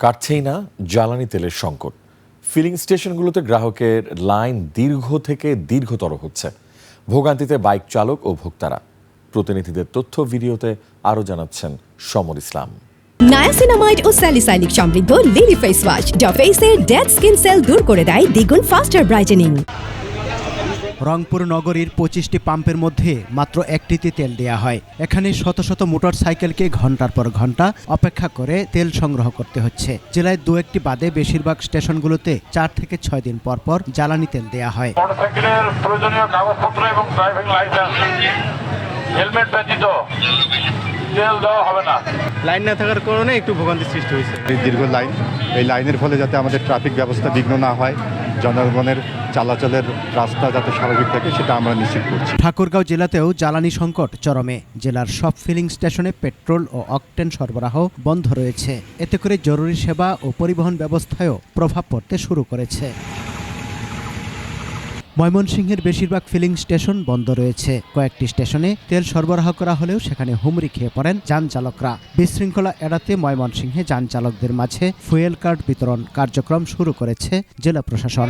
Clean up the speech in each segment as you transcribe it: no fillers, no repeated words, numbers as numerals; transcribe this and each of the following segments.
কাটছেই না জ্বালানি তেলের সংকট। ফিলিং স্টেশনগুলোতে গ্রাহকের লাইন দীর্ঘ থেকে দীর্ঘতর হচ্ছে। ভোগান্তিতে বাইক চালক ও ভোক্তারা। প্রতিনিধিদের তথ্য ভিডিওতে আরও জানাচ্ছেন সমর ইসলাম। নায়াসিনামাইড ও স্যালিসাইলিক সমৃদ্ধ লিলি ফেস ওয়াশ যা ফেসের ডেড স্কিন সেল দূর করে দেয় দ্বিগুণ ফাস্টার ব্রাইটেনিং। রংপুর নগরীর 25টি পাম্পের মধ্যে মাত্র একটিতে তেল দেওয়া হয়। এখানে শত শত মোটর সাইকেলকে ঘন্টার পর ঘন্টা অপেক্ষা করে তেল সংগ্রহ করতে হচ্ছে। জেলায় দু একটি বাদে বেশিরভাগ স্টেশনগুলোতে 4 থেকে 6 দিন পর পর জ্বালানি তেল দেওয়া হয়। মোটরসাইকেলের প্রয়োজনীয় কাগজপত্র এবং ড্রাইভিং লাইসেন্স, হেলমেট ব্যতীত তেল দেওয়া হবে না। লাইন না থাকার কারণে একটু ভোগান্তি সৃষ্টি হয়েছে। এই দীর্ঘ লাইন, এই লাইনের ফলে যাতে আমাদের ট্রাফিক ব্যবস্থা বিঘ্ন না হয়, জনগণের চলাচলের রাস্তা যাতে স্বাভাবিক থাকে সেটা আমরা নিশ্চিত করছি। ঠাকুরগাঁও জেলাতেও জ্বালানি সংকট চরমে। জেলার সব ফিলিং স্টেশনে পেট্রোল ও অকটেন সরবরাহ বন্ধ রয়েছে। এতে করে জরুরি সেবা ও পরিবহন ব্যবস্থায়ও প্রভাব পড়তে শুরু করেছে। ময়মনসিংহের বেশিরভাগ ফিলিং স্টেশন বন্ধ রয়েছে। কয়েকটি স্টেশনে তেল সরবরাহ করা হলেও সেখানে হুমড়ি খেয়ে পড়েন যান চালকরা। বিশৃঙ্খলা এড়াতে ময়মনসিংহে যান চালকদের মাঝে ফুয়েল কার্ড বিতরণ কার্যক্রম শুরু করেছে জেলা প্রশাসন।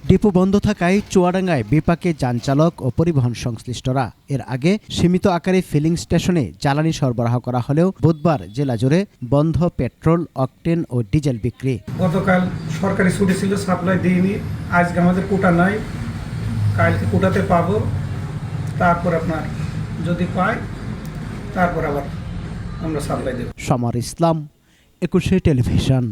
ডিপো বন্ধ থাকায় চুয়াডাঙ্গায় বিপাকে যান চালক ও পরিবহন সংশ্লিষ্টরা। এর আগে সীমিত আকারে ফিলিং স্টেশনে জ্বালানি সরবরাহ করা হলেও বুধবার জেলা জুড়ে বন্ধ পেট্রোল, অকটেন ও ডিজেল বিক্রি। গতকাল সরকারি ছুটি ছিল, সাপ্লাই দিইনি। আজকে আমাদের কোটা নাই, কালকে কোটাতে পাবো। তারপর আপনার যদি পাই তারপর আবার আমরা সাপ্লাই দেব। সমর ইসলাম, 21 টেলিভিশন।